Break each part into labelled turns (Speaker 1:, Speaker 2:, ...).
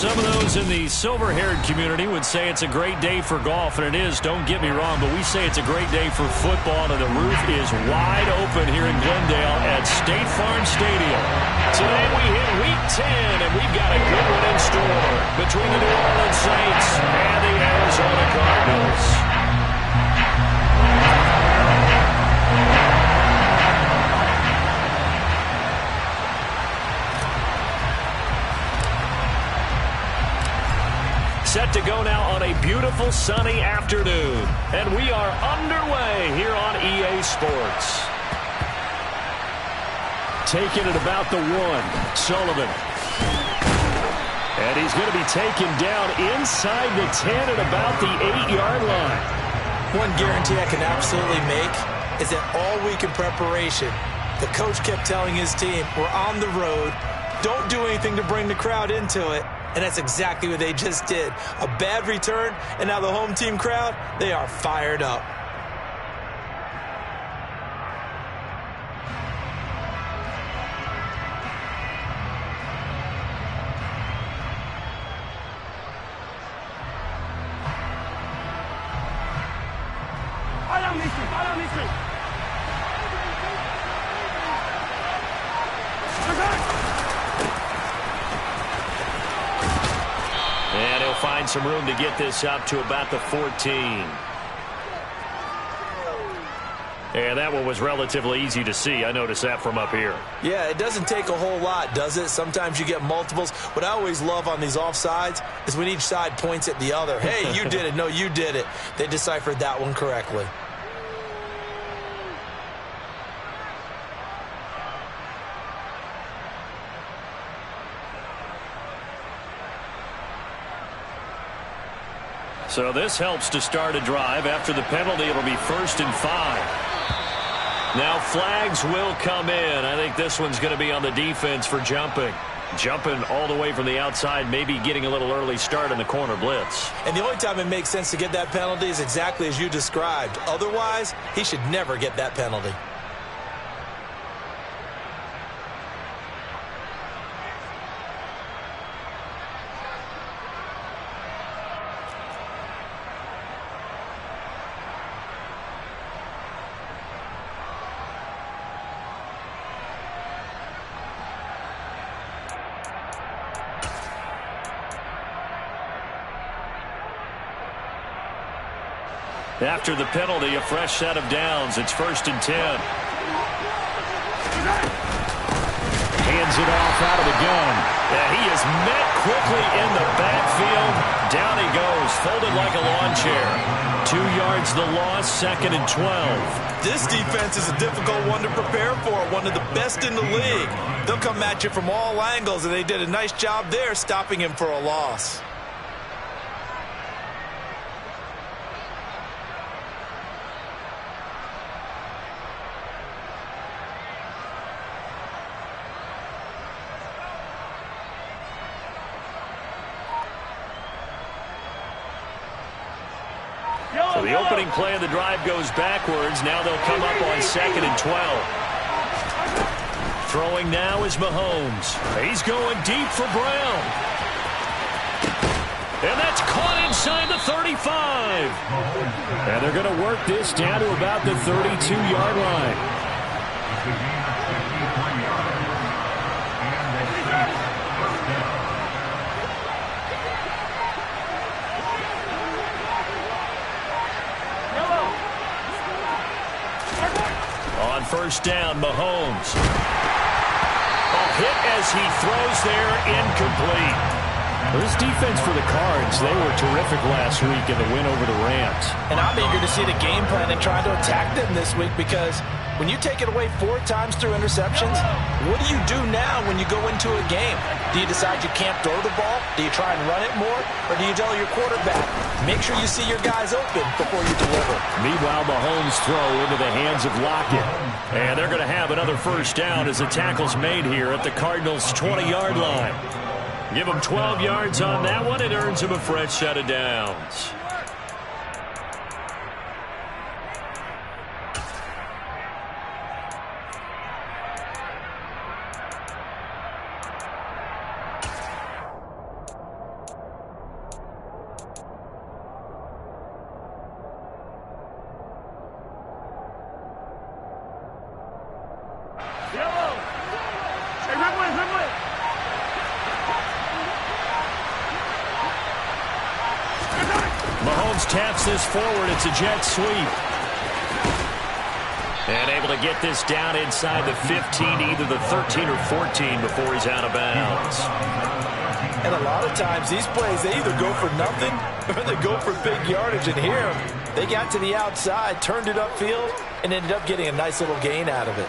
Speaker 1: Some of those in the silver-haired community would say it's a great day for golf, and it is, don't get me wrong, but we say it's a great day for football, and the roof is wide open here in Glendale at State Farm Stadium.
Speaker 2: Today we hit Week 10, and we've got a good one in store between the New Orleans Saints and the Arizona Cardinals. Set to go now on a beautiful sunny afternoon. And we are underway here on EA Sports.
Speaker 1: Taking it about the 1. Sullivan. And he's going to be taken down inside the 10 at about the 8-yard line.
Speaker 3: One guarantee I can absolutely make is that all week in preparation, the coach kept telling his team, we're on the road, don't do anything to bring the crowd into it. And that's exactly what they just did. A bad return, and now the home team crowd, they are fired up.
Speaker 2: And he'll find some room to get this up to about the 14. And that one was relatively easy to see. I noticed that from up here.
Speaker 3: Yeah, it doesn't take a whole lot, does it? Sometimes you get multiples. What I always love on these offsides is when each side points at the other. Hey, you did it. No, you did it. They deciphered that one correctly.
Speaker 1: So this helps to start a drive. After the penalty, it'll be 1st and 5. Now flags will come in. I think this one's going to be on the defense for jumping. Jumping all the way from the outside, maybe getting a little early start in the corner blitz.
Speaker 3: And the only time it makes sense to get that penalty is exactly as you described. Otherwise, he should never get that penalty.
Speaker 1: After the penalty, a fresh set of downs. It's 1st and 10. Hands it off out of the gun.
Speaker 2: And he is met quickly in the backfield. Down he goes, folded like a lawn chair.
Speaker 1: 2 yards the loss, 2nd and 12.
Speaker 3: This defense is a difficult one to prepare for, one of the best in the league. They'll come at you from all angles, and they did a nice job there stopping him for a loss.
Speaker 1: So the opening play of the drive goes backwards. Now they'll come up on 2nd and 12. Throwing now is Mahomes. He's going deep for Brown. And that's caught inside the 35. And they're going to work this down to about the 32-yard line. On 1st down, Mahomes. A hit as he throws there, incomplete. This defense for the Cards, they were terrific last week in the win over the Rams.
Speaker 3: And I'm eager to see the game plan and try to attack them this week, because when you take it away 4 times through interceptions, what do you do now when you go into a game? Do you decide you can't throw the ball? Do you try and run it more? Or do you tell your quarterback, make sure you see your guys open before you deliver?
Speaker 1: Meanwhile, Mahomes' throw into the hands of Lockett. And they're going to have another 1st down as the tackle's made here at the Cardinals' 20-yard line. Give him 12 yards on that one. It earns him a fresh set of downs.
Speaker 2: taps this forward. It's a jet sweep.
Speaker 1: And able to get this down inside the 15, either the 13 or 14 before he's out of bounds.
Speaker 3: And a lot of times these plays, they either go for nothing or they go for big yardage. And here, they got to the outside, turned it upfield, and ended up getting a nice little gain out of it.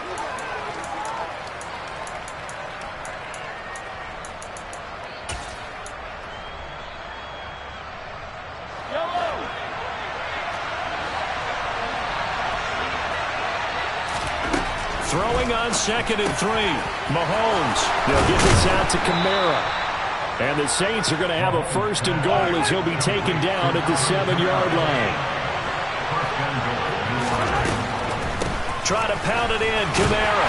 Speaker 2: Throwing on 2nd and 3. Mahomes. They'll get this out to Kamara. And the Saints are going to have a 1st and goal as he'll be taken down at the 7-yard line. Try to pound it in. Kamara.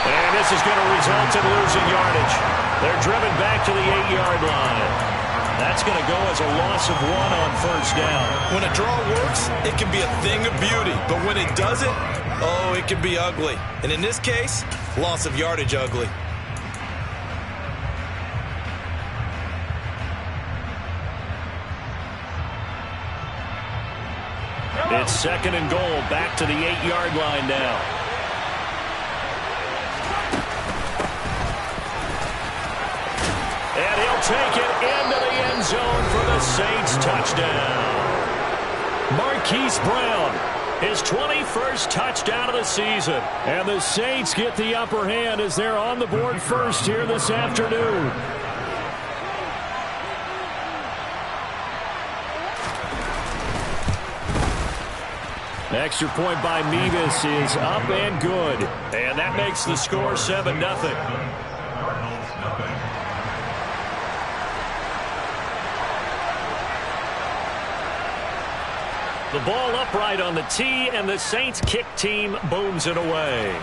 Speaker 2: And this is going to result in losing yardage. They're driven back to the 8-yard line. That's going to go as a loss of 1 on 1st down.
Speaker 3: When a draw works, it can be a thing of beauty. But when it doesn't, oh, it can be ugly. And in this case, loss of yardage ugly.
Speaker 2: It's 2nd and goal, back to the 8-yard line now. And he'll take it into the end zone for the Saints touchdown. Marquise Brown, his 21st touchdown of the season. And the Saints get the upper hand as they're on the board first here this afternoon. Extra point by Mevis is up and good. And that makes the score 7-0. The ball upright on the tee, and the Saints kick team booms it away.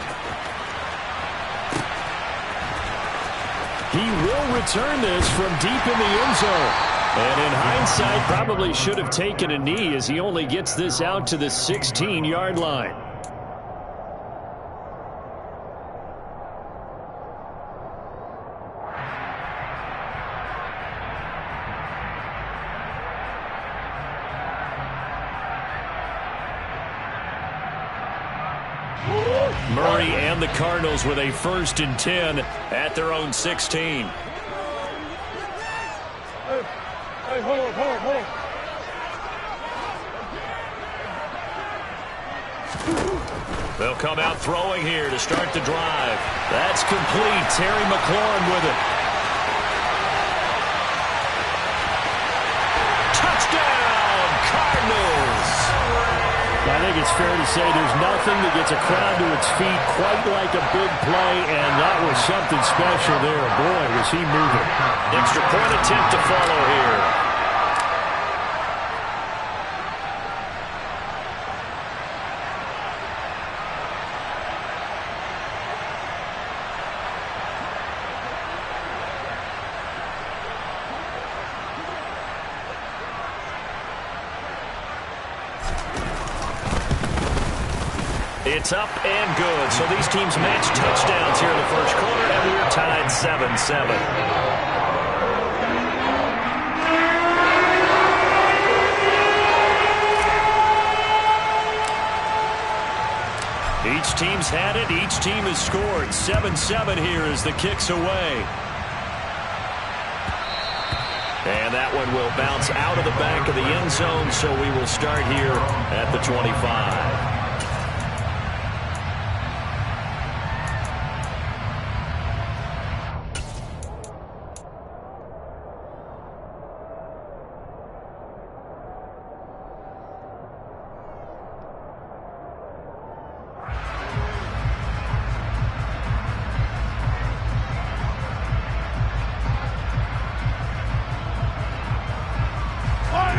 Speaker 2: He will return this from deep in the end zone. And in hindsight, probably should have taken a knee as he only gets this out to the 16-yard line. Murray and the Cardinals with a 1st and 10 at their own 16.
Speaker 4: Hold on.
Speaker 2: They'll come out throwing here to start the drive. That's complete. Terry McLaurin with it. Touchdown, Cardinals! I think it's fair to say there's nothing that gets a crowd to its feet quite like a big play, and that was something special there. Boy, was he moving. Extra point attempt to follow here. It's up and good. So these teams match touchdowns here in the first quarter, and we're tied 7-7. Each team's had it. Each team has scored. 7-7 here as the kick's away. And that one will bounce out of the back of the end zone, so we will start here at the 25.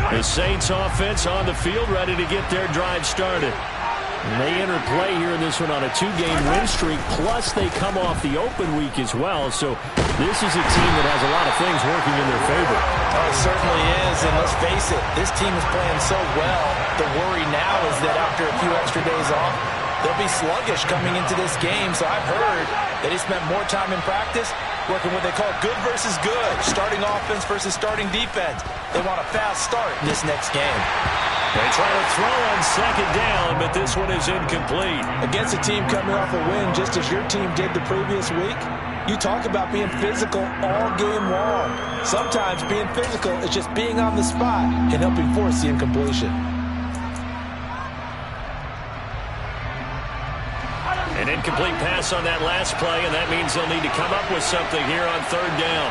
Speaker 2: The Saints offense on the field, ready to get their drive started. And they enter play here in this one on a 2-game win streak, plus they come off the open week as well. So this is a team that has a lot of things working in their favor.
Speaker 3: Oh, it certainly is, and let's face it, this team is playing so well. The worry now is that after a few extra days off, they'll be sluggish coming into this game, so I've heard that he spent more time in practice working what they call good versus good, starting offense versus starting defense. They want a fast start in this next game.
Speaker 1: They try to throw on second down, but this one is incomplete.
Speaker 3: Against a team coming off a win just as your team did the previous week, you talk about being physical all game long. Sometimes being physical is just being on the spot and helping force the incompletion.
Speaker 1: An incomplete pass on that last play, and that means they'll need to come up with something here on third down.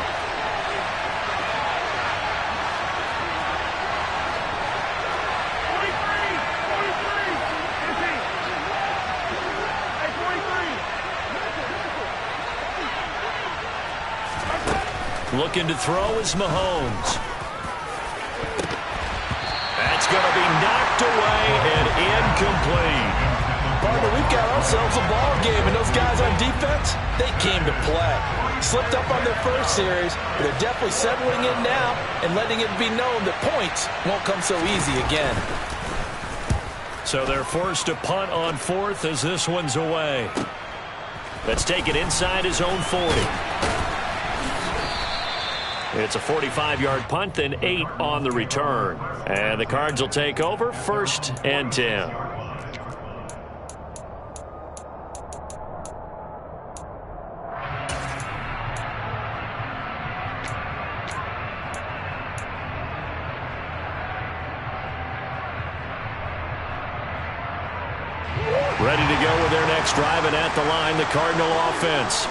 Speaker 1: Looking to throw is Mahomes. That's going to be knocked away and incomplete.
Speaker 3: Partner, we've got ourselves a ball game, and those guys on defense, they came to play. Slipped up on their first series, but they're definitely settling in now and letting it be known that points won't come so easy again.
Speaker 1: So they're forced to punt on fourth as this one's away. Let's take it inside his own 40. It's a 45-yard punt, then 8 on the return. And the Cards will take over, 1st and 10. Ready to go with their next drive, and at the line, the Cardinal offense.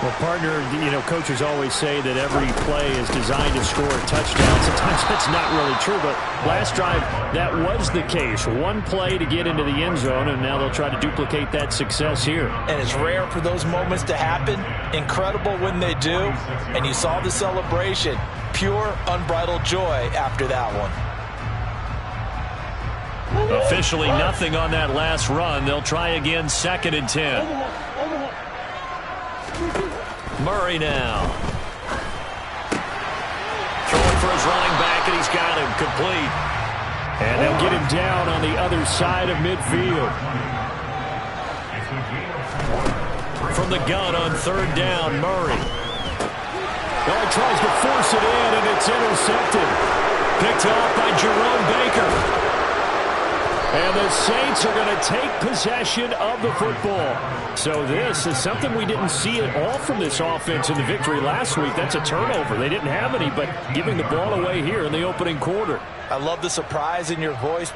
Speaker 2: Well, partner, coaches always say that every play is designed to score a touchdown. Sometimes that's not really true, but last drive, that was the case. One play to get into the end zone, and now they'll try to duplicate that success here.
Speaker 3: And it's rare for those moments to happen. Incredible when they do. And you saw the celebration. Pure, unbridled joy after that one.
Speaker 1: Officially nothing on that last run. They'll try again, 2nd and 10. Murray now. Throwing for his running back, and he's got him complete.
Speaker 2: And they'll get him down on the other side of midfield.
Speaker 1: From the gun on 3rd down, Murray.
Speaker 2: He tries to force it in, and it's intercepted.
Speaker 1: Picked off by Jerome Baker.
Speaker 2: And the Saints are going to take possession of the football. So this is something we didn't see at all from this offense in the victory last week. That's a turnover. They didn't have any, but giving the ball away here in the opening quarter.
Speaker 3: I love the surprise in your voice.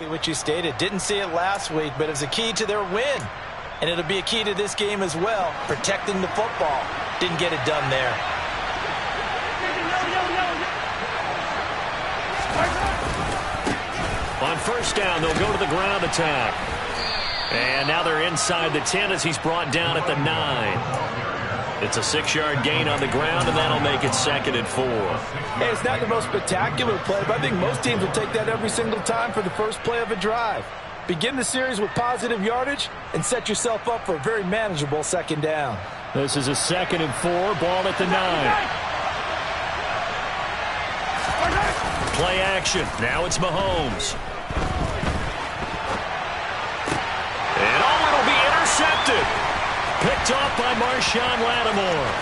Speaker 3: What you stated, didn't see it last week, but it was a key to their win. And it'll be a key to this game as well, protecting the football. Didn't get it done there.
Speaker 1: first down. They'll go to the ground attack. And now they're inside the 10 as he's brought down at the 9. It's a 6-yard gain on the ground, and that'll make it 2nd and 4.
Speaker 3: Hey, it's not the most spectacular play, but I think most teams will take that every single time for the first play of a drive. Begin the series with positive yardage and set yourself up for a very manageable 2nd down.
Speaker 2: This is a 2nd and 4, ball at the 9.
Speaker 1: Play action. Now it's Mahomes. And it'll be intercepted. Picked off by Marshawn Lattimore.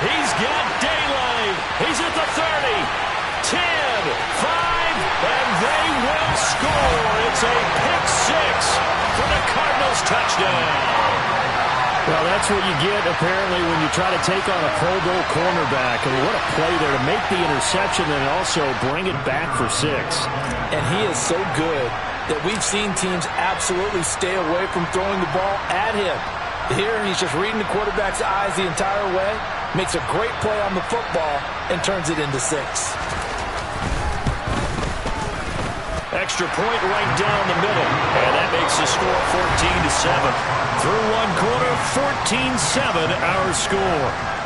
Speaker 1: He's got daylight. He's at the 30, 10, 5, and they will score. It's a pick 6 for the Cardinals touchdown.
Speaker 2: Well, that's what you get, apparently, when you try to take on a Pro Bowl cornerback. I mean, what a play there to make the interception and also bring it back for 6.
Speaker 3: And he is so good that we've seen teams absolutely stay away from throwing the ball at him. Here, he's just reading the quarterback's eyes the entire way, makes a great play on the football, and turns it into 6.
Speaker 1: Extra point right down the middle, and that makes the score 14-7. Through one quarter, 14-7 our score.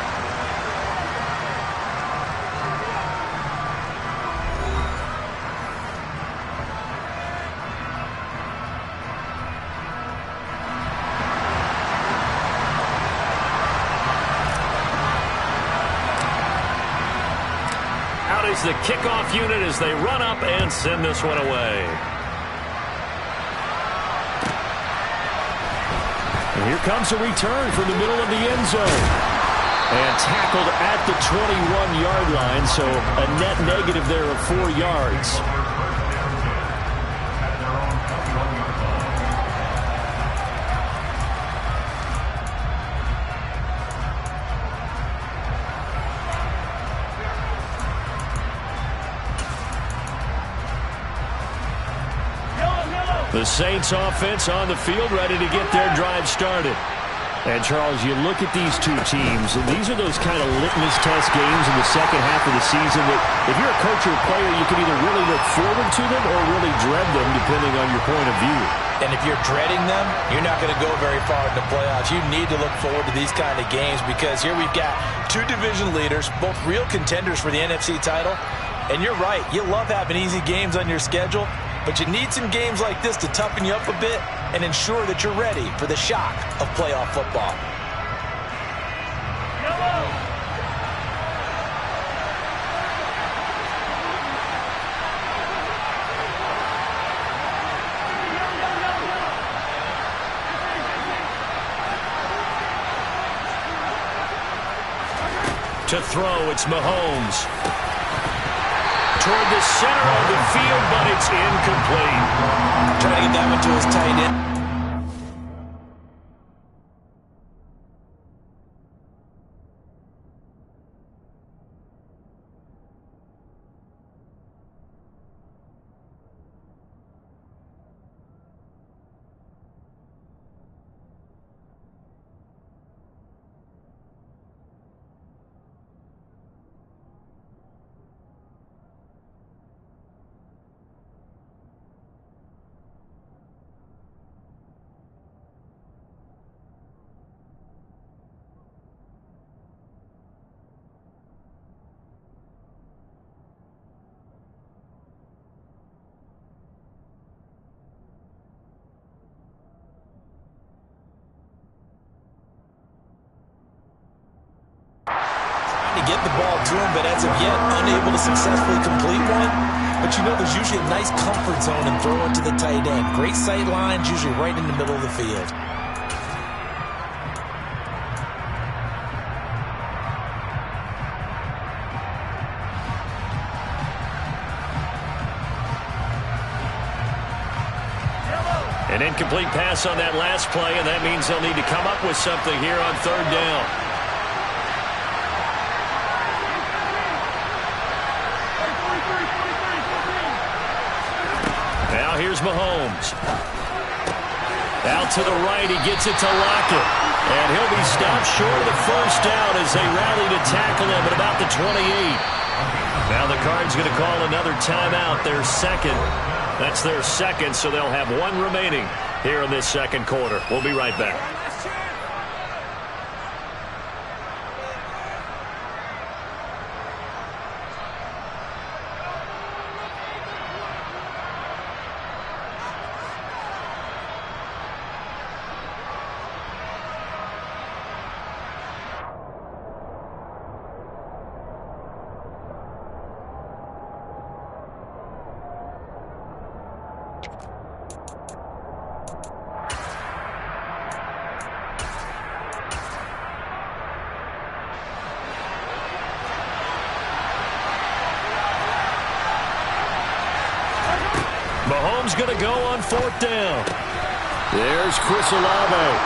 Speaker 1: The kickoff unit as they run up and send this one away.
Speaker 2: And here comes a return from the middle of the end zone. And tackled at the 21-yard line, so a net negative there of 4 yards.
Speaker 1: The Saints offense on the field, ready to get their drive started.
Speaker 2: And, Charles, you look at these two teams, and these are those kind of litmus test games in the second half of the season that if you're a coach or a player, you can either really look forward to them or really dread them, depending on your point of view.
Speaker 3: And if you're dreading them, you're not going to go very far in the playoffs. You need to look forward to these kind of games because here we've got two division leaders, both real contenders for the NFC title. And you're right, you love having easy games on your schedule, but you need some games like this to toughen you up a bit and ensure that you're ready for the shock of playoff football.
Speaker 1: To throw, it's Mahomes. Toward the center of the field, but it's incomplete.
Speaker 3: Trying to get that one to his tight end. Get the ball to him, but as of yet, unable to successfully complete one. But you know there's usually a nice comfort zone in throwing to the tight end. Great sight lines, usually right in the middle of the field.
Speaker 1: An incomplete pass on that last play, and that means they'll need to come up with something here on third down. Now here's Mahomes. Out to the right, he gets it to Lockett. And he'll be stopped short of the first down as they rally to tackle him at about the 28. Now the the Cards going to call another timeout, their second. That's their second, so they'll have one remaining here in this second quarter. We'll be right back. Mahomes going to go on fourth down.
Speaker 2: There's Chris Olave.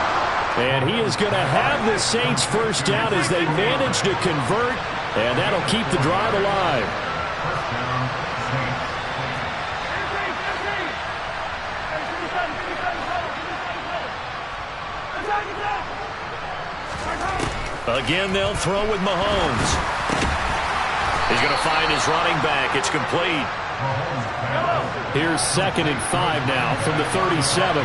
Speaker 2: And he is going to have the Saints first down as they manage to convert, and that'll keep the drive alive.
Speaker 1: Again, they'll throw with Mahomes. He's going to find his running back. It's complete.
Speaker 2: Here's 2nd and 5 now from the 37.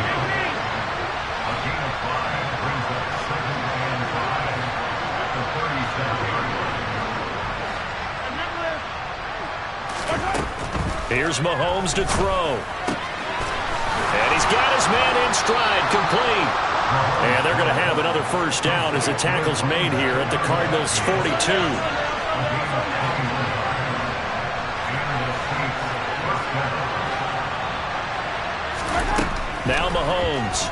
Speaker 1: Here's Mahomes to throw. And he's got his man in stride, complete. And they're going to have another first down as the tackle's made here at the Cardinals' 42. Now Mahomes.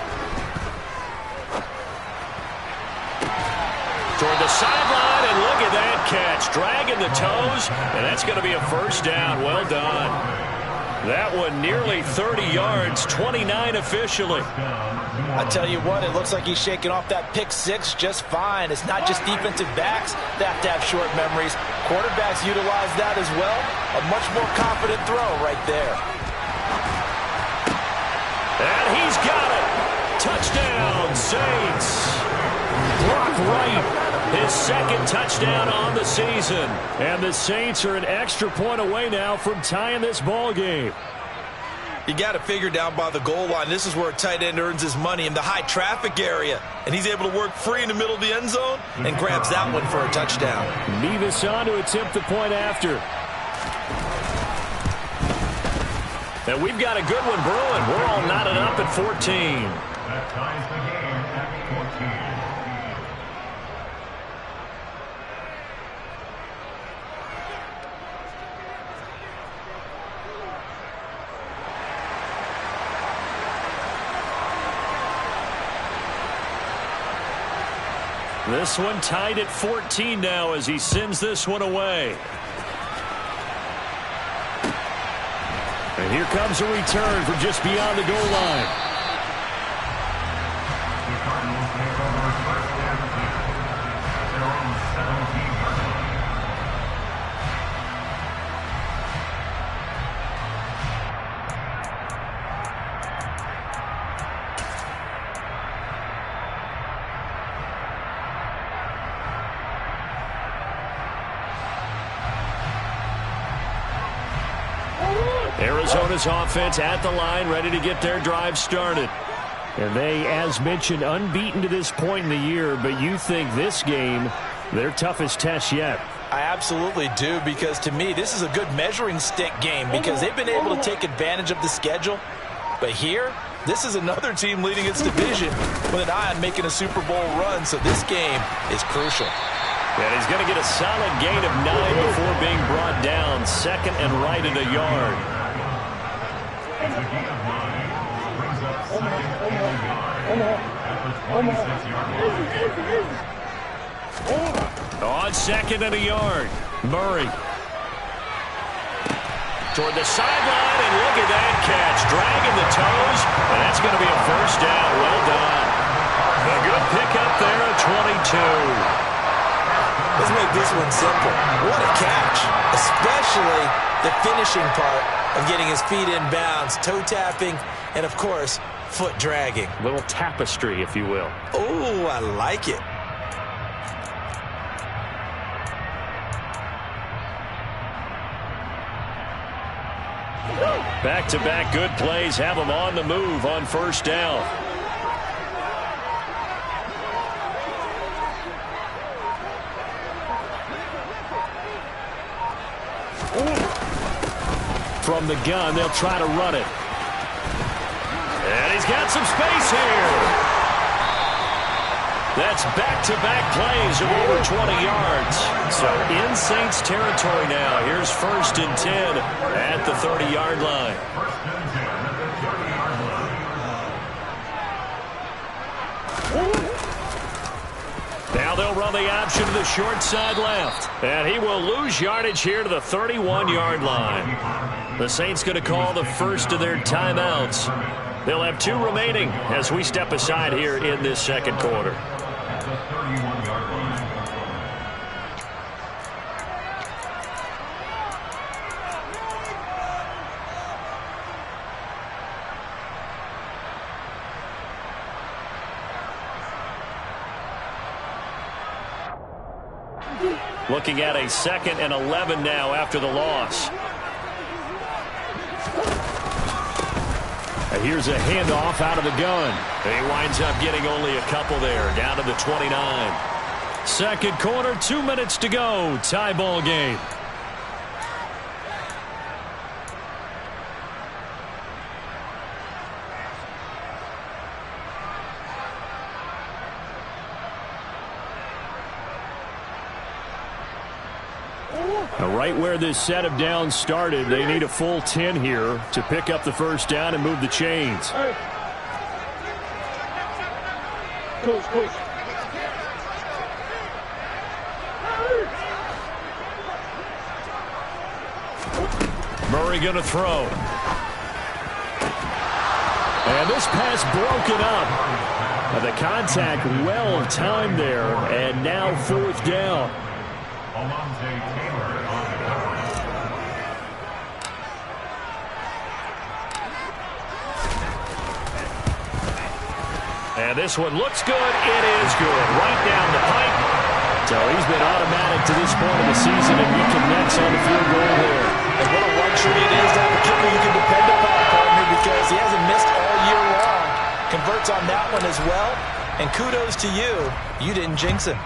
Speaker 1: Toward the sideline, and look at that catch. Dragging the toes, and that's going to be a first down. Well done. That one nearly 30 yards, 29 officially.
Speaker 3: I tell you what, it looks like he's shaking off that pick six just fine. It's not just defensive backs that have to have short memories. Quarterbacks utilize that as well. A much more confident throw right there.
Speaker 1: And he's got it. Touchdown, Saints.
Speaker 2: Brock Wright.
Speaker 1: His second touchdown on the season.
Speaker 2: And the Saints are an extra point away now from tying this ball game.
Speaker 3: You got to figure down by the goal line. This is where a tight end earns his money, in the high traffic area. And he's able to work free in the middle of the end zone and grabs that one for a touchdown.
Speaker 2: Nevis on to attempt the point after.
Speaker 1: And we've got a good one brewing. We're all knotted up at 14.
Speaker 5: That ties the game at 14.
Speaker 1: This one tied at 14 now as he sends this one away.
Speaker 2: And here comes a return from just beyond the goal line.
Speaker 5: The Cardinals take over first and 10 at their own 17-yard line.
Speaker 1: Arizona's offense at the line, ready to get their drive started.
Speaker 2: And they, as mentioned, unbeaten to this point in the year, but you think this game, their toughest test yet.
Speaker 3: I absolutely do, because to me, this is a good measuring stick game because they've been able to take advantage of the schedule. But here, this is another team leading its division with an eye on making a Super Bowl run, so this game is crucial.
Speaker 1: And he's going to get a solid gain of 9 before being brought down. 2nd and right at a yard.
Speaker 5: A gain of 9 brings up 2nd and 9 at the 26-yard line.
Speaker 1: On 2nd and a yard, Murray. Toward the sideline, and look at that catch. Dragging the toes, and that's going to be a first down. Well done. A good pickup there at 22.
Speaker 3: Let's make this one simple. What a catch, especially the finishing part of getting his feet in bounds, toe tapping, and of course, foot dragging.
Speaker 1: A little tapestry, if you will.
Speaker 3: Oh, I like it.
Speaker 1: Back-to-back good plays have them on the move on first down. From the gun, they'll try to run it. And he's got some space here. That's back-to-back plays of over 20 yards. So in Saints territory now. Here's 1st and 10 at the 30-yard line. Now they'll run the option to the short side left. And he will lose yardage here to the 31-yard line. The Saints going to call the first of their timeouts. They'll have 2 remaining as we step aside here in this second quarter.
Speaker 5: At the 31-yard line.
Speaker 1: Looking at a 2nd and 11 now after the loss. And here's a handoff out of the gun. He winds up getting only a couple there, down to the 29. Second quarter, 2 minutes to go. Tie ball game. Right where this set of downs started, they need a full 10 here to pick up the first down and move the chains.
Speaker 4: Hey. Coach.
Speaker 1: Murray going to throw. And this pass broken up. The contact well timed there, and now 4th down. And this one looks good. It is good. Right down the pipe. So he's been automatic to this point of the season, and he connects on the field goal there.
Speaker 3: And what a luxury it is to have a kicker you can depend upon, partner, because he hasn't missed all year long. Converts on that one as well. And kudos to you. You didn't jinx him.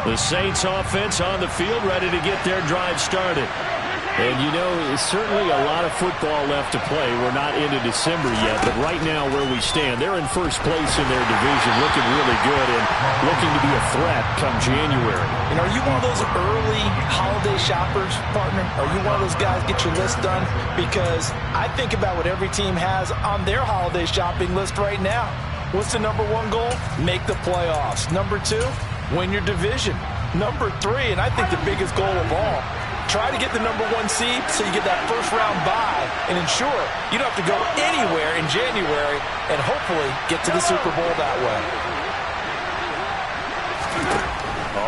Speaker 1: The Saints offense on the field, ready to get their drive started. And, you know, there's certainly a lot of football left to play. We're not into December yet, but right now where we stand, they're in first place in their division, looking really good and looking to be a threat come January.
Speaker 3: And are you one of those early holiday shoppers, partner? Are you one of those guys get your list done? Because I think about what every team has on their holiday shopping list right now. What's the number 1 goal? Make the playoffs. Number 2, win your division. Number 3, and I think the biggest goal of all, try to get the number 1 seed so you get that first round bye and ensure you don't have to go anywhere in January and hopefully get to the Super Bowl that way.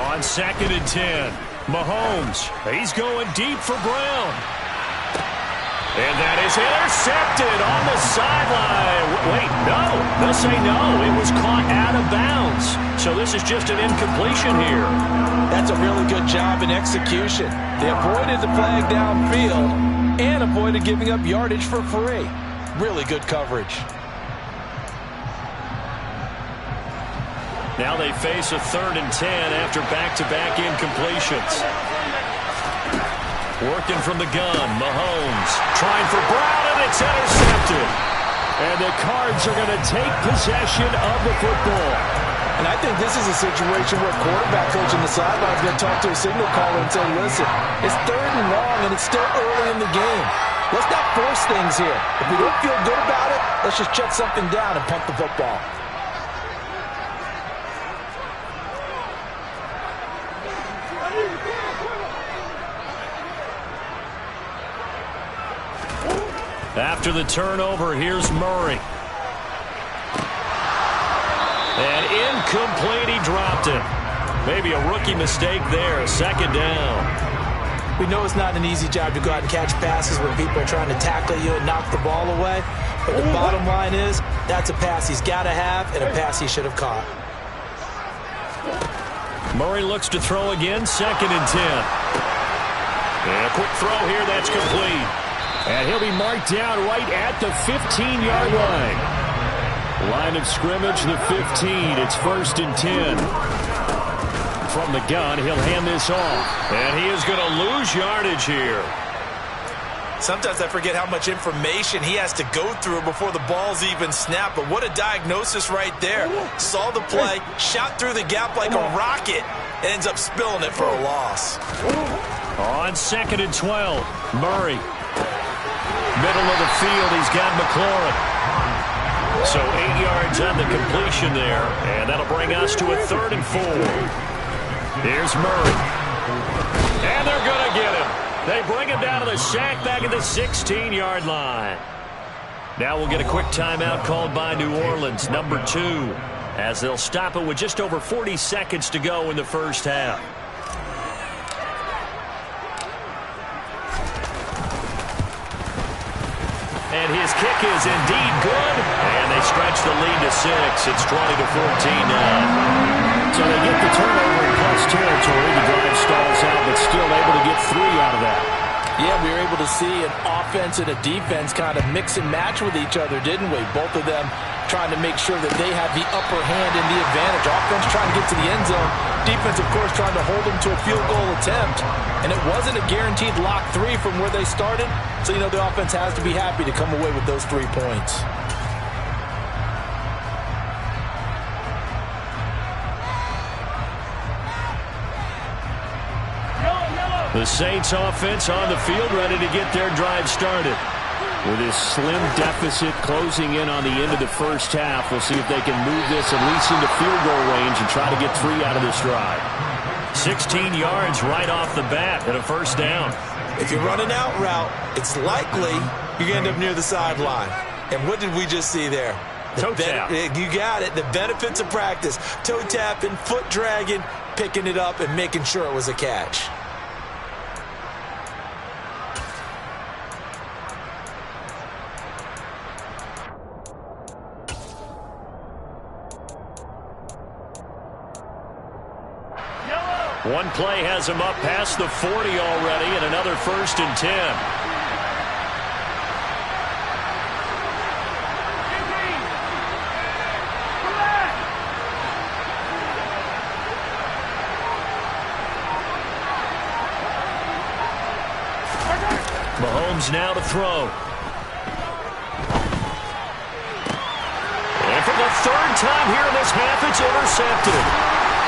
Speaker 1: On 2nd and 10, Mahomes, he's going deep for Brown. And that is intercepted on the sideline. Wait, no. They'll say no. It was caught out of bounds. So this is just an incompletion here.
Speaker 3: That's a really good job in execution. They avoided the flag downfield and avoided giving up yardage for free. Really good coverage.
Speaker 1: Now they face a 3rd and 10 after back-to-back incompletions. Working from the gun, Mahomes trying for Brown, and it's intercepted. And the Cards are going to take possession of the football.
Speaker 3: And I think this is a situation where quarterback coach on the sideline is going to talk to a signal caller and say, listen, it's 3rd and long, and it's still early in the game. Let's not force things here. If we don't feel good about it, let's just check something down and punt the football. After the turnover, here's Murray.
Speaker 1: And incomplete, he dropped it. Maybe a rookie mistake there, second down.
Speaker 3: We know it's not an easy job to go out and catch passes when people are trying to tackle you and knock the ball away. But the bottom line is, that's a pass he's got to have and a pass he should have caught.
Speaker 1: Murray looks to throw again, second and 10. And a quick throw here, that's complete.
Speaker 2: And he'll be marked down right at the 15-yard line. Line of scrimmage, the 15. It's first and 10. From the gun, he'll hand this off.
Speaker 1: And he is going to lose yardage here.
Speaker 3: Sometimes I forget how much information he has to go through before the ball's even snapped. But what a diagnosis right there. Saw the play, shot through the gap like a rocket, and ends up spilling it for a loss.
Speaker 1: On second and 12, Murray. Middle of the field, he's got McLaurin. So 8 yards on the completion there, and that'll bring us to a third and 4. Here's Murray. And they're going to get him. They bring him down to the sack back at the 16-yard line. Now we'll get a quick timeout called by New Orleans, number 2, as they'll stop it with just over 40 seconds to go in the first half. And his kick is indeed good. And they stretch the lead to 6. It's 20-14 now.
Speaker 2: So they get the turnover in plus territory. The drive stalls out, but still able to get 3 out of that.
Speaker 3: Yeah, we were able to see an offense and a defense kind of mix and match with each other, didn't we? Both of them trying to make sure that they have the upper hand and the advantage. Offense trying to get to the end zone. Defense, of course, trying to hold them to a field goal attempt. And it wasn't a guaranteed lock 3 from where they started. So, you know, the offense has to be happy to come away with those 3 points.
Speaker 1: The Saints offense on the field, ready to get their drive started.
Speaker 2: With this slim deficit closing in on the end of the first half, we'll see if they can move this at least into field goal range and try to get 3 out of this drive.
Speaker 1: 16 yards right off the bat and a first down.
Speaker 3: If you're running out route, it's likely you're going to end up near the sideline. And what did we just see there?
Speaker 1: Toe tap.
Speaker 3: You got it. The benefits of practice. Toe tapping, foot dragging, picking it up, and making sure it was a catch.
Speaker 1: One play has him up past the 40 already, and another first and 10. Mahomes now to throw. And for the third time here in this half, it's intercepted.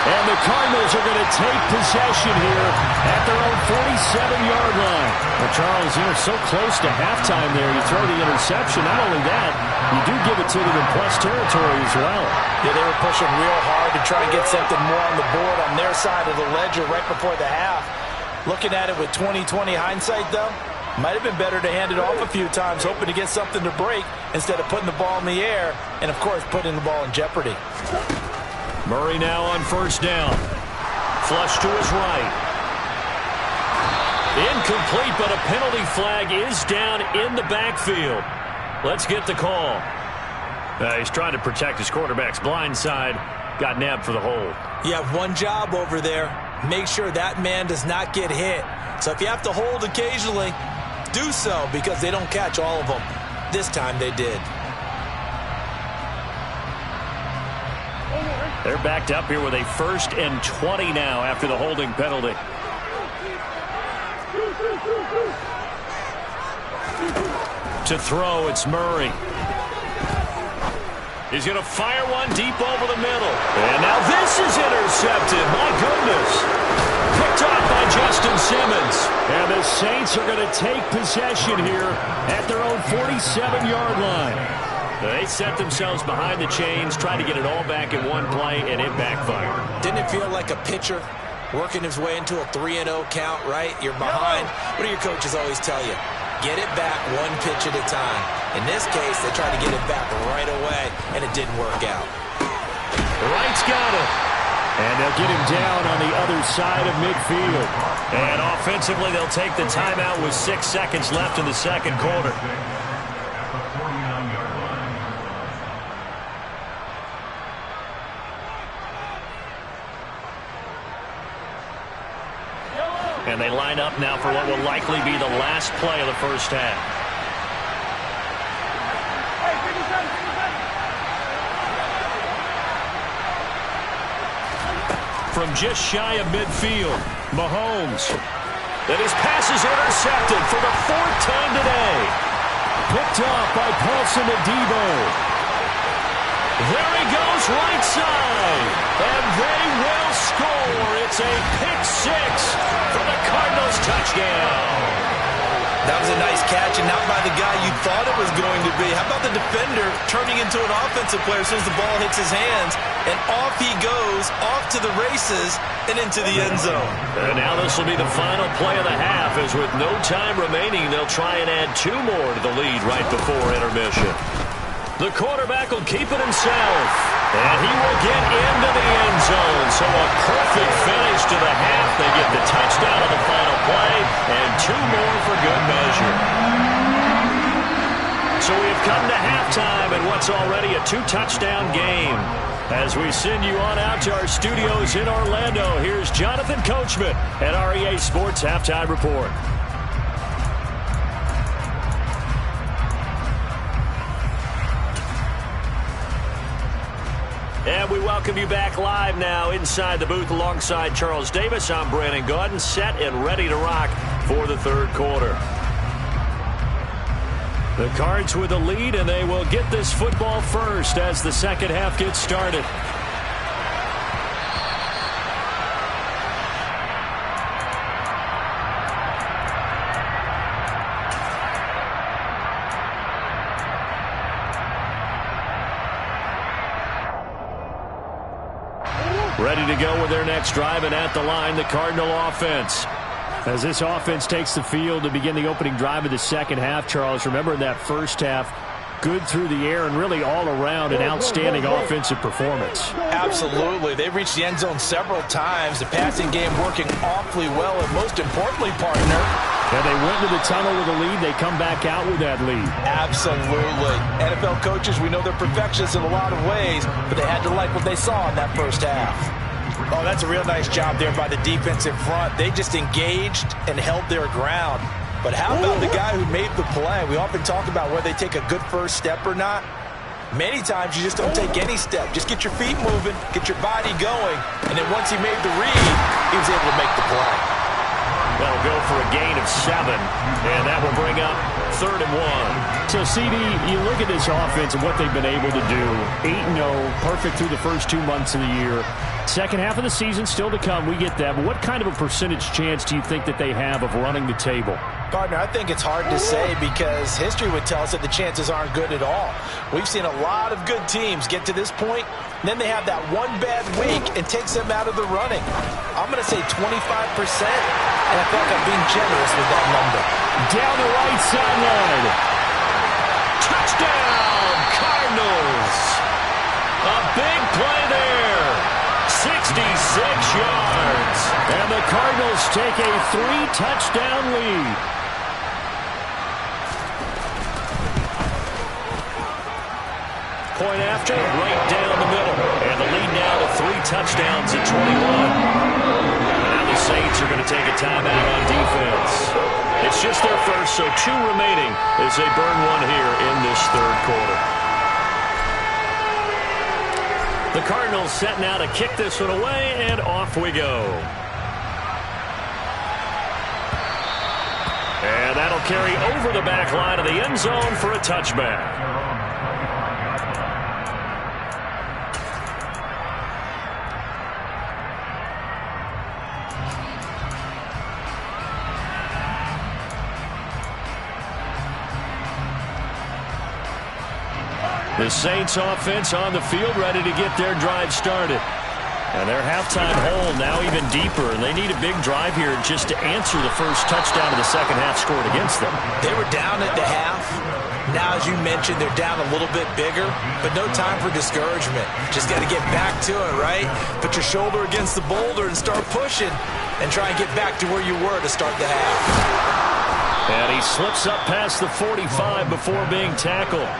Speaker 2: And the Cardinals are going to take possession here at their own 47-yard line. Well, Charles, you're so close to halftime there. You throw the interception. Not only that, you do give it to them in plus territory as well.
Speaker 3: Yeah, they were pushing real hard to try and get something more on the board on their side of the ledger right before the half. Looking at it with 20/20 hindsight, though, might have been better to hand it off a few times, hoping to get something to break instead of putting the ball in the air and, of course, putting the ball in jeopardy.
Speaker 1: Murray now on first down. Flush to his right. Incomplete, but a penalty flag is down in the backfield. Let's get the call. He's trying to protect his quarterback's blind side. Got nabbed for the hold.
Speaker 3: You have one job over there. Make sure that man does not get hit. So if you have to hold occasionally, do so, because they don't catch all of them. This time they did.
Speaker 1: They're backed up here with a 1st and 20 now after the holding penalty. To throw, it's Murray. He's going to fire one deep over the middle. And now this is intercepted. My goodness. Picked off by Justin Simmons.
Speaker 2: And the Saints are going to take possession here at their own 47-yard line.
Speaker 1: They set themselves behind the chains, trying to get it all back in one play, and it backfired.
Speaker 3: Didn't it feel like a pitcher working his way into a 3-0 count, right? You're behind. What do your coaches always tell you? Get it back one pitch at a time. In this case, they tried to get it back right away, and it didn't work out.
Speaker 1: got it.
Speaker 2: And they'll get him down on the other side of midfield.
Speaker 1: And offensively, they'll take the timeout with 6 seconds left in the second quarter.
Speaker 5: At the 49-yard line.
Speaker 1: And they line up now for what will likely be the last play of the first half. From just shy of midfield, Mahomes. And his pass is intercepted for the 4th time today.
Speaker 2: Picked up by Paulson Adebo.
Speaker 1: There he goes right side. And they will score. It's a pick 6 for the Cardinals touchdown.
Speaker 3: That was a nice catch, and not by the guy you thought it was going to be. How about the defender turning into an offensive player as soon as the ball hits his hands, and off he goes, off to the races, and into the end zone.
Speaker 1: And now this will be the final play of the half, as with no time remaining, they'll try and add 2 more to the lead right before intermission. The quarterback will keep it himself, and he will get into the end zone. So a perfect finish to the half. They get the touchdown on the final play, and 2 more for good measure. So we've come to halftime in what's already a 2-touchdown game. As we send you on out to our studios in Orlando, here's Jonathan Coachman at REA Sports Halftime Report. And we welcome you back live now inside the booth alongside Charles Davis. I'm Brandon Gaudin, set and ready to rock for the third quarter. The Cards with the lead, and they will get this football first as the second half gets started. Ready to go with their next drive, and at the line, the Cardinal offense.
Speaker 2: As this offense takes the field to begin the opening drive of the second half, Charles, remember in that first half, good through the air and really all around an outstanding offensive performance.
Speaker 3: Absolutely. They've reached the end zone several times. The passing game working awfully well, and most importantly, partner,
Speaker 2: and they went to the tunnel with a lead. They come back out with that lead.
Speaker 3: Absolutely. NFL coaches, we know they're perfectionists in a lot of ways, but they had to like what they saw in that first half. Oh, that's a real nice job there by the defensive front. They just engaged and held their ground. But how about the guy who made the play? We often talk about whether they take a good first step or not. Many times you just don't take any step. Just get your feet moving, get your body going, and then once he made the read, he was able to make the play.
Speaker 1: That'll go for a gain of 7, and that will bring up 3rd and 1.
Speaker 2: So, CD, you look at this offense and what they've been able to do. 8-0, perfect through the first 2 months of the year. Second half of the season still to come. We get that. But what kind of a percentage chance do you think that they have of running the table?
Speaker 3: Partner, I think it's hard to say because history would tell us that the chances aren't good at all. We've seen a lot of good teams get to this point, and then they have that one bad week and takes them out of the running. I'm going to say 25%, and I feel like I'm being generous with that number.
Speaker 2: Down the right sideline.
Speaker 1: Touchdown, Cardinals. A big play there. 66 yards.
Speaker 2: And the Cardinals take a 3-touchdown lead.
Speaker 1: Point after, right down the middle. And the lead now to 3 touchdowns at 21. Now the Saints are going to take a timeout on defense. It's just their first, so 2 remaining as they burn 1 here in this third quarter. The Cardinals set now to kick this one away, and off we go. And that'll carry over the back line of the end zone for a touchback. The Saints offense on the field ready to get their drive started. And their halftime hole now even deeper, and they need a big drive here just to answer the first touchdown of the second half scored against them.
Speaker 3: They were down at the half. Now, as you mentioned, they're down a little bit bigger, but no time for discouragement. Just got to get back to it, right? Put your shoulder against the boulder and start pushing and try and get back to where you were to start the half.
Speaker 1: And he slips up past the 45 before being tackled.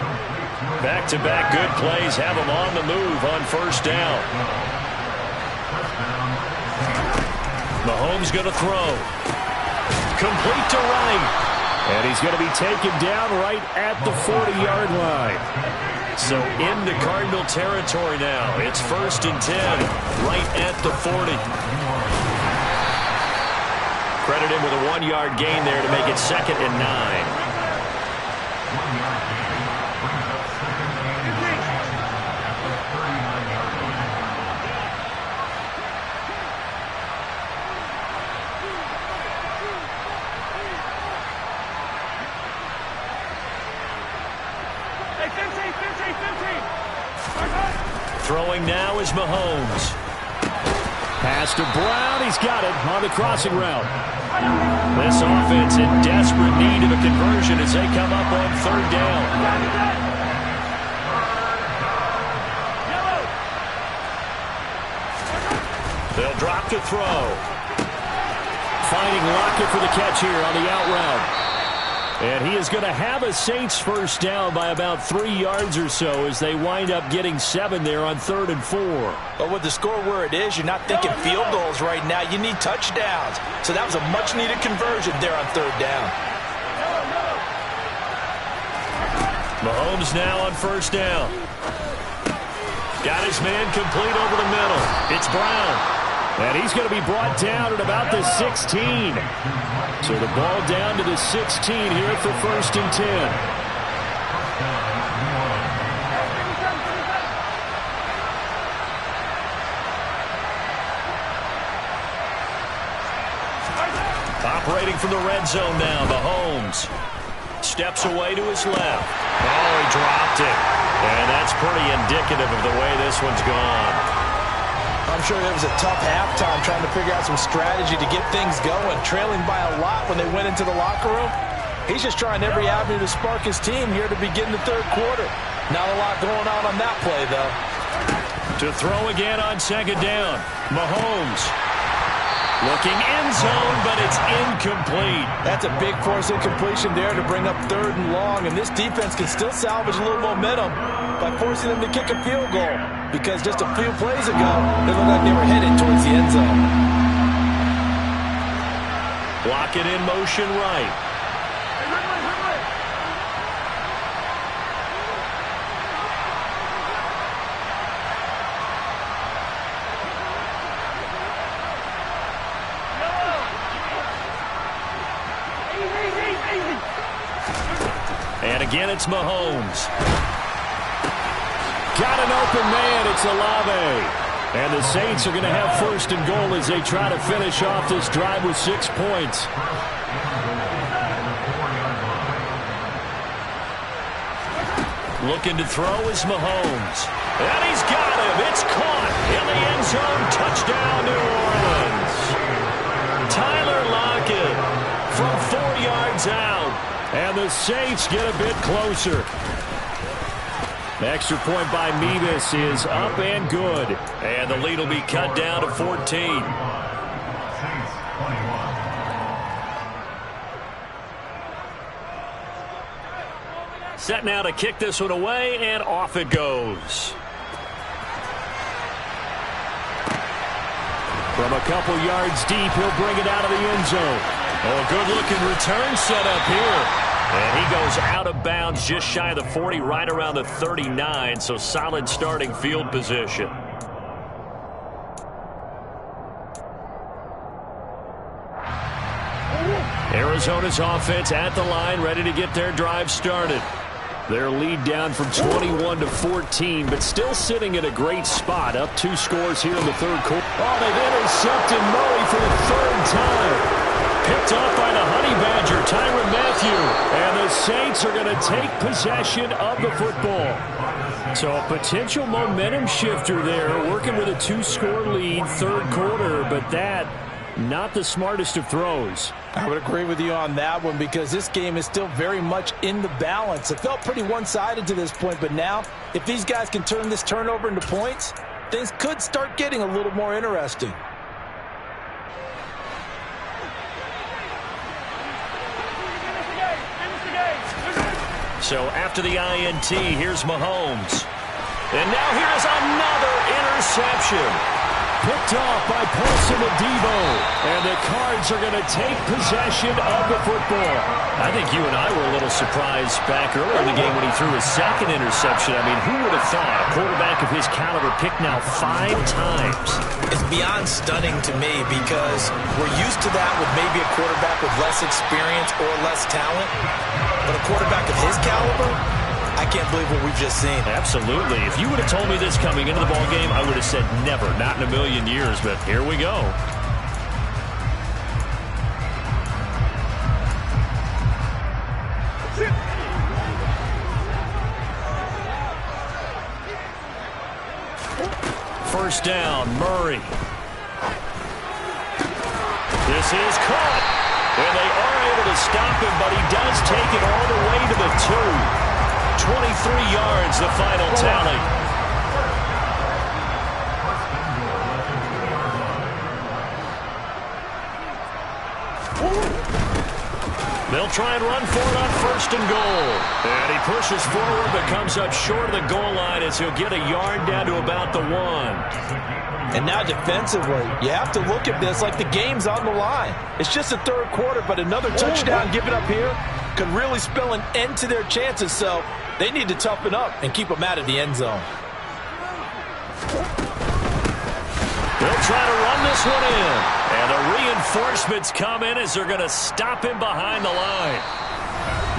Speaker 1: Back-to-back good plays have him on the move on first down. Mahomes going to throw. Complete to right.
Speaker 2: And he's going to be taken down right at the 40-yard line.
Speaker 1: So into Cardinal territory now. It's 1st and 10, right at the 40. Credit him with a 1-yard gain there to make it 2nd and 9. Throwing now is Mahomes.
Speaker 2: Pass to Brown. He's got it on the crossing route.
Speaker 1: This offense in desperate need of a conversion as they come up on 3rd down. They'll drop to throw.
Speaker 2: Finding Lockett for the catch here on the out route. And he is going to have a Saints first down by about 3 yards or so as they wind up getting 7 there on 3rd and 4.
Speaker 3: But with the score where it is, you're not thinking field goals right now. You need touchdowns. So that was a much-needed conversion there on 3rd down.
Speaker 1: Mahomes now on first down. Got his man complete over the middle. It's Brown.
Speaker 2: And he's going to be brought down at about the 16. So the ball down to the 16 here for 1st and 10.
Speaker 1: Operating from the red zone now, Mahomes. Steps away to his left. Oh, he dropped it. And that's pretty indicative of the way this one's gone.
Speaker 3: I'm sure it was a tough halftime trying to figure out some strategy to get things going, trailing by a lot when they went into the locker room. He's just trying every avenue to spark his team here to begin the 3rd quarter. Not a lot going on that play, though.
Speaker 1: To throw again on 2nd down. Mahomes looking end zone, but it's incomplete.
Speaker 3: That's a big force incompletion there to bring up 3rd and long, and this defense can still salvage a little momentum by forcing them to kick a field goal, because just a few plays ago, they looked like they were headed towards the end zone.
Speaker 1: Block it in motion right. And again, it's Mahomes.
Speaker 2: Got an open man. It's Olave. And the Saints are going to have 1st and goal as they try to finish off this drive with 6 points.
Speaker 1: Looking to throw is Mahomes. And he's got him. It's caught in the end zone. Touchdown, New Orleans. Tyler Lockett from 4 yards out.
Speaker 2: And the Saints get a bit closer. The extra point by Mevis is up and good.
Speaker 1: And the lead will be cut down to 14. Set now to kick this one away, and off it goes.
Speaker 2: From a couple yards deep, he'll bring it out of the end zone.
Speaker 1: Oh, a good-looking return set up here. And he goes out of bounds just shy of the 40, right around the 39, so solid starting field position. Arizona's offense at the line, ready to get their drive started.
Speaker 2: Their lead down from 21 to 14, but still sitting at a great spot. Up 2 scores here in the 3rd quarter. Oh, they've intercepted Murray for the 3rd time. Picked off by the Honey Badger, Tyrann Mathieu. And the Saints are going to take possession of the football. So a potential momentum shifter there, working with a 2-score lead, 3rd quarter, but that Not the smartest of throws.
Speaker 3: I would agree with you on that one because this game is still very much in the balance. It felt pretty one-sided to this point, but now if these guys can turn this turnover into points, things could start getting a little more interesting.
Speaker 1: So after the INT, here's Mahomes. And now here's another interception.
Speaker 2: Picked off by Paulson Adebo. And the Cards are going to take possession of the football.
Speaker 1: I think you and I were a little surprised back earlier in the game when he threw his second interception. I mean, who would have thought a quarterback of his caliber picked now 5 times?
Speaker 3: It's beyond stunning to me because we're used to that with maybe a quarterback with less experience or less talent. But a quarterback of his caliber, I can't believe what we've just seen.
Speaker 1: Absolutely. If you would have told me this coming into the ball game, I would have said never, not in a million years. But here we go. First down, Murray. This is caught. And they are able to stop him, but he does take it all the way to the 2. 23 yards, the final tally. They'll try and run for it on first and goal. And he pushes forward but comes up short of the goal line as he'll get a yard down to about the 1.
Speaker 3: And now defensively, you have to look at this like the game's on the line. It's just the third quarter, but another touchdown given up here could really spell an end to their chances, so they need to toughen up and keep them out of the end zone.
Speaker 1: They'll try to run this one in. And the reinforcements come in as they're going to stop him behind the line.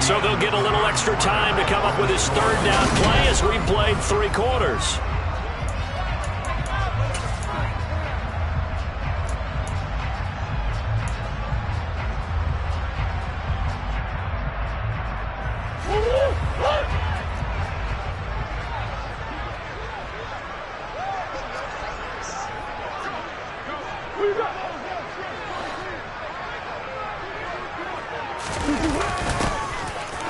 Speaker 1: So they'll get a little extra time to come up with his third down play as we played 3 quarters.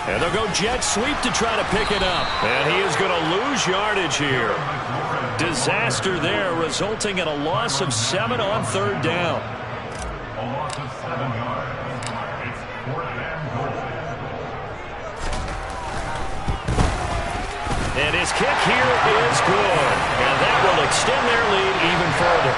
Speaker 1: And they'll go jet sweep to try to pick it up. And he is going to lose yardage here. Disaster there, resulting in a loss of 7 on third down.
Speaker 5: A loss of 7 yards. It's 4th and goal.
Speaker 1: And his kick here is good. And that will extend their lead even further.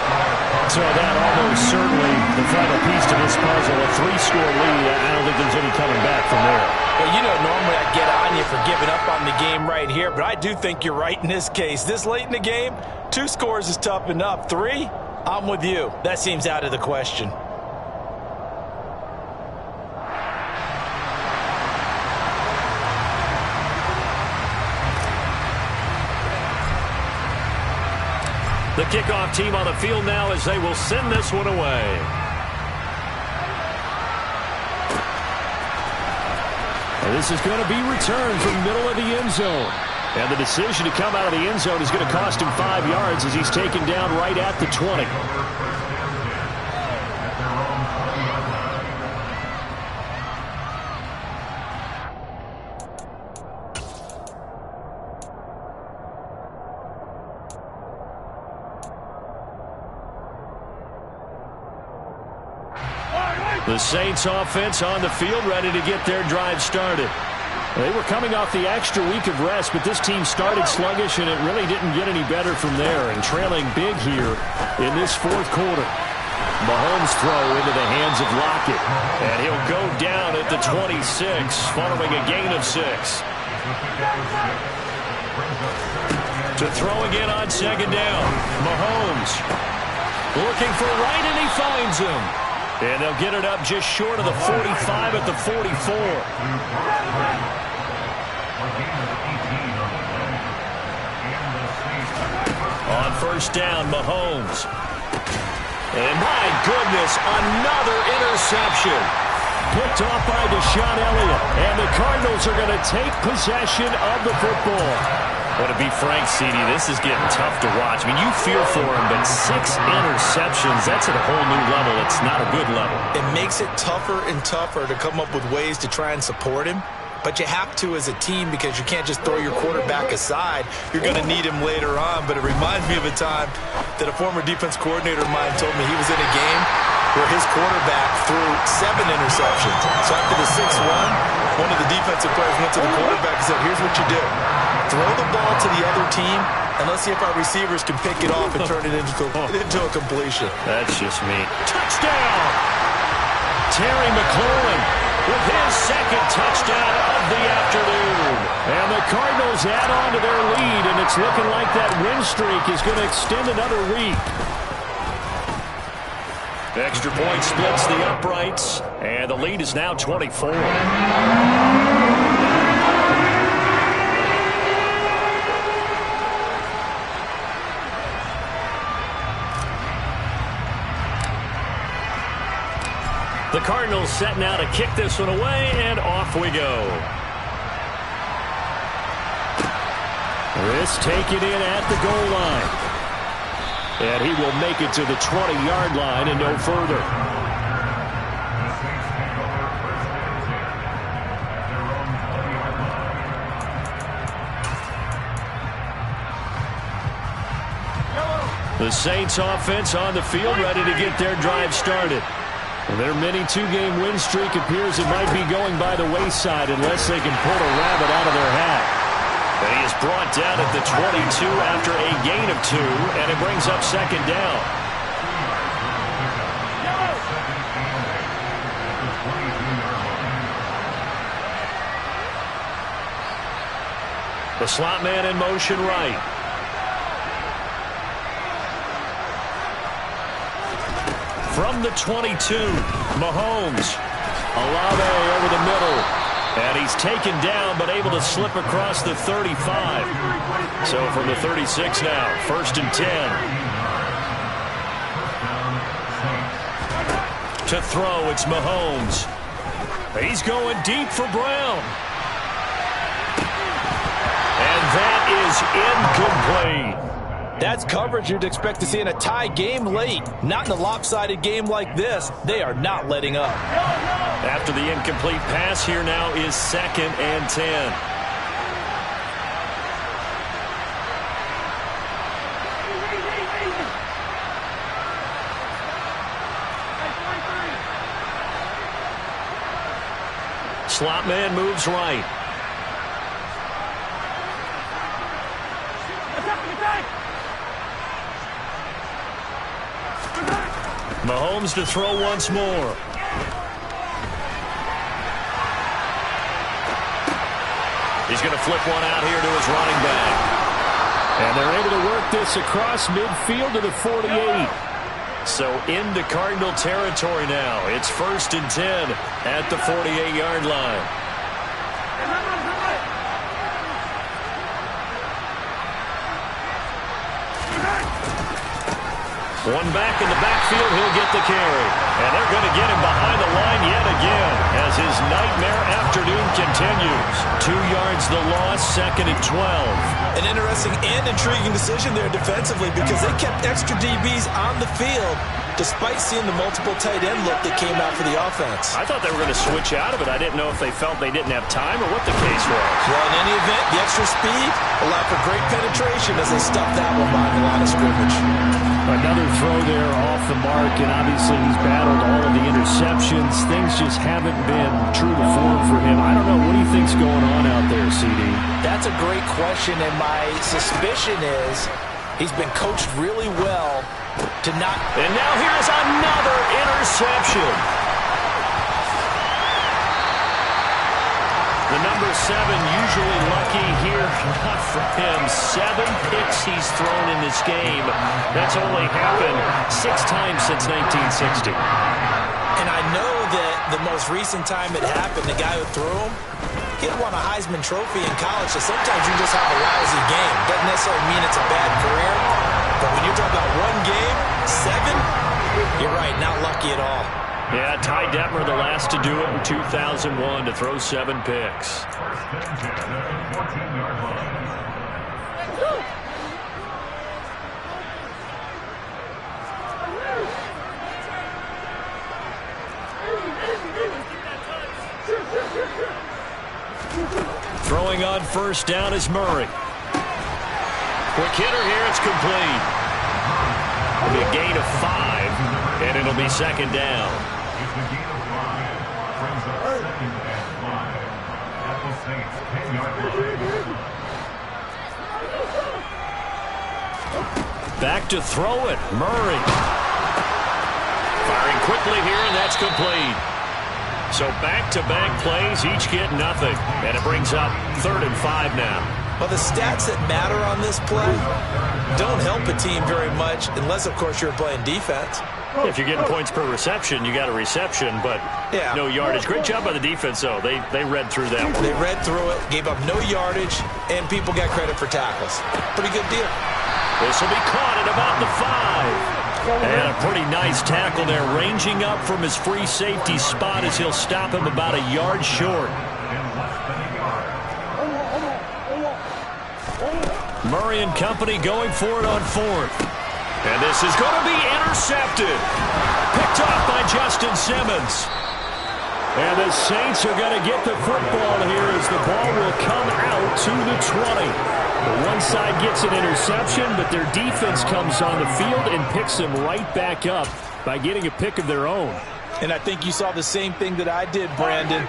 Speaker 2: So that almost certainly the final piece to this puzzle, a 3-score lead. I don't think there's any coming back from there.
Speaker 3: Well, you know, normally I get on you for giving up on the game right here, but I do think you're right in this case. This late in the game, 2 scores is tough enough. 3, I'm with you. That seems out of the question.
Speaker 1: The kickoff team on the field now as they will send this one away.
Speaker 2: And this is going to be returned from the middle of the end zone. And the decision to come out of the end zone is going to cost him 5 yards as he's taken down right at the 20.
Speaker 1: The Saints offense on the field ready to get their drive started.
Speaker 2: They were coming off the extra week of rest, but this team started sluggish, and it really didn't get any better from there. And trailing big here in this 4th quarter.
Speaker 1: Mahomes throw into the hands of Lockett. And he'll go down at the 26 following a gain of 6. To throw again on second down. Mahomes looking for right, and he finds him. And they'll get it up just short of the 45 at the 44. On first down, Mahomes. And my goodness, another interception.
Speaker 2: Picked off by Deshaun Elliott. And the Cardinals are going to take possession of the football.
Speaker 1: Well, to be frank, CD, this is getting tough to watch. I mean, you fear for him, but 6 interceptions, that's at a whole new level. It's not a good level.
Speaker 3: It makes it tougher and tougher to come up with ways to try and support him. But you have to as a team because you can't just throw your quarterback aside. You're going to need him later on. But it reminds me of a time that a former defense coordinator of mine told me he was in a game where his quarterback threw 7 interceptions. So after the 6th one of the defensive players went to the quarterback and said, here's what you do. Throw the ball to the other team, and let's see if our receivers can pick it off and turn it into a completion.
Speaker 1: That's just me. Touchdown! Terry McLaurin with his 2nd touchdown of the afternoon.
Speaker 2: And the Cardinals add on to their lead, and it's looking like that win streak is going to extend another week.
Speaker 1: Extra point splits the uprights, and the lead is now 24. The Cardinals set now to kick this one away, and off we go.
Speaker 2: This taken in at the goal line. And he will make it to the 20-yard line and no further.
Speaker 1: The Saints offense on the field, ready to get their drive started.
Speaker 2: Their mini 2-game win streak appears it might be going by the wayside unless they can pull a rabbit out of their hat.
Speaker 1: And he is brought down at the 22 after a gain of 2, and it brings up 2nd down. The slot man in motion right. From the 22, Mahomes. Olave over the middle. And he's taken down, but able to slip across the 35. So from the 36 now, 1st and 10. To throw, it's Mahomes. He's going deep for Brown. And that is incomplete.
Speaker 3: That's coverage you'd expect to see in a tie game late. Not in a lopsided game like this. They are not letting up.
Speaker 1: After the incomplete pass, here now is 2nd and 10. Slot man moves right. Mahomes to throw once more. He's going to flip one out here to his running back.
Speaker 2: And they're able to work this across midfield to the 48.
Speaker 1: So into Cardinal territory now. It's 1st and 10 at the 48-yard line. One back in the backfield, he'll get the carry. And they're going to get him behind the line yet again as his nightmare afternoon continues. 2 yards the loss, 2nd and 12.
Speaker 3: An interesting and intriguing decision there defensively because they kept extra DBs on the field despite seeing the multiple tight end look that came out for the offense.
Speaker 1: I thought they were going to switch out of it. I didn't know if they felt they didn't have time or what the case was.
Speaker 3: Well, in any event, the extra speed allowed for great penetration as they stuffed that one behind the line of scrimmage.
Speaker 2: Another throw there off the mark, and obviously he's battled all of the interceptions. Things just haven't been true to form for him. I don't know. What do you think's going on out there, CD?
Speaker 3: That's a great question, and my suspicion is he's been coached really well to not.
Speaker 1: And now here's another interception. The number 7 usually lucky here, not for him. 7 picks he's thrown in this game. That's only happened 6 times since 1960.
Speaker 3: And I know that the most recent time it happened, the guy who threw him, he won a Heisman Trophy in college, so sometimes you just have a lousy game. Doesn't necessarily mean it's a bad career, but when you're talking about one game, 7, you're right, not lucky at all.
Speaker 1: Yeah, Ty Detmer, the last to do it in 2001, to throw 7 picks. throwing on first down is Murray. Quick hitter here. It's complete. It'll be a gain of 5, and it'll be second down.
Speaker 5: It's a gain of 5. Brings up 2nd and 5. At the Saints' 10-yard line.
Speaker 1: Back to throw it. Murray. Firing quickly here, and that's complete. So back-to-back plays, each get nothing. And it brings up 3rd and 5 now.
Speaker 3: Well, the stats that matter on this play don't help a team very much unless, of course, you're playing defense.
Speaker 1: If you're getting points per reception, you got a reception, but no yardage. Great job by the defense, though. They read through that one.
Speaker 3: They read through it, gave up no yardage, and people got credit for tackles. Pretty good deal.
Speaker 1: This will be caught at about the 5. And a pretty nice tackle there, ranging up from his free safety spot as he'll stop him about a yard short. Murray and company going for it on 4th. And this is going to be intercepted. Picked off by Justin Simmons.
Speaker 2: And the Saints are going to get the football here as the ball will come out to the 20. The one side gets an interception, but their defense comes on the field and picks them right back up by getting a pick of their own.
Speaker 3: And I think you saw the same thing that I did, Brandon.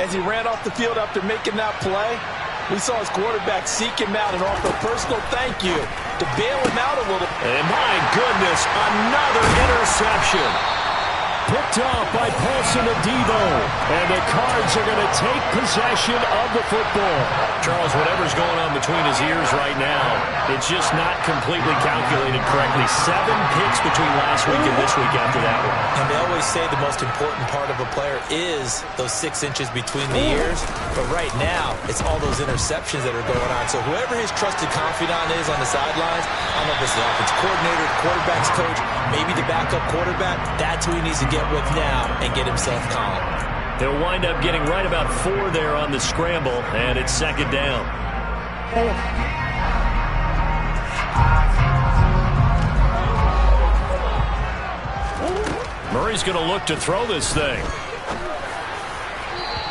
Speaker 3: As he ran off the field after making that play, we saw his quarterback seek him out and offer a personal thank you to bail him out a little.
Speaker 1: And my goodness, another interception.
Speaker 2: Picked off by Paulson Adebo. And the Cards are going to take possession of the football.
Speaker 1: Charles, whatever's going on between his ears right now, it's just not completely calculated correctly. 7 picks between last week and this week after that one.
Speaker 3: And they always say the most important part of a player is those 6 inches between the ears. But right now, it's all those interceptions that are going on. So whoever his trusted confidant is on the sidelines, I don't know if it's the offense coordinator, the quarterback's coach, maybe the backup quarterback, that's who he needs to get with now and get himself calm.
Speaker 1: They'll wind up getting right about 4 there on the scramble, and it's second down. Murray's going to look to throw this thing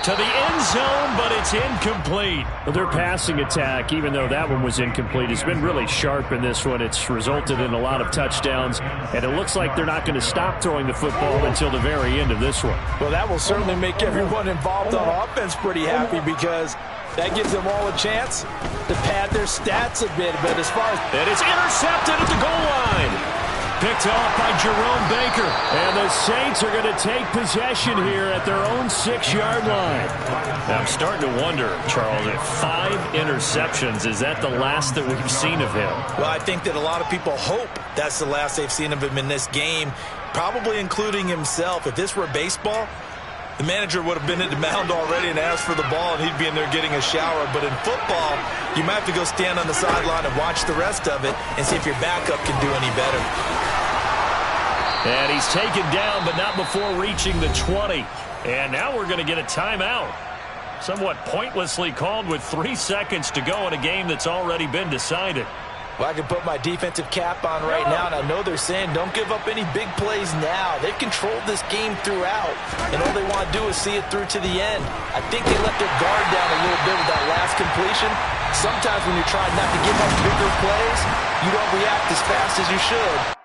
Speaker 1: to the end zone, but it's incomplete.
Speaker 2: Well, their passing attack, even though that one was incomplete, has been really sharp in this one. It's resulted in a lot of touchdowns, and it looks like they're not going to stop throwing the football until the very end of this one.
Speaker 3: Well, that will certainly make everyone involved on offense pretty happy because that gives them all a chance to pad their stats a bit. But as far as...
Speaker 1: And it's intercepted at the goal line. Picked off by Jerome Baker.
Speaker 2: And the Saints are going to take possession here at their own 6-yard line.
Speaker 1: Now, I'm starting to wonder, Charles, if 5 interceptions, is that the last that we've seen of him?
Speaker 3: Well, I think that a lot of people hope that's the last they've seen of him in this game, probably including himself. If this were baseball, the manager would have been at the mound already and asked for the ball, and he'd be in there getting a shower. But in football, you might have to go stand on the sideline and watch the rest of it and see if your backup can do any better.
Speaker 1: And he's taken down, but not before reaching the 20. And now we're going to get a timeout. Somewhat pointlessly called with 3 seconds to go in a game that's already been decided.
Speaker 3: Well, I can put my defensive cap on right now, and I know they're saying don't give up any big plays now. They've controlled this game throughout, and all they want to do is see it through to the end. I think they let their guard down a little bit with that last completion. Sometimes when you're trying not to give up bigger plays, you don't react as fast as you should.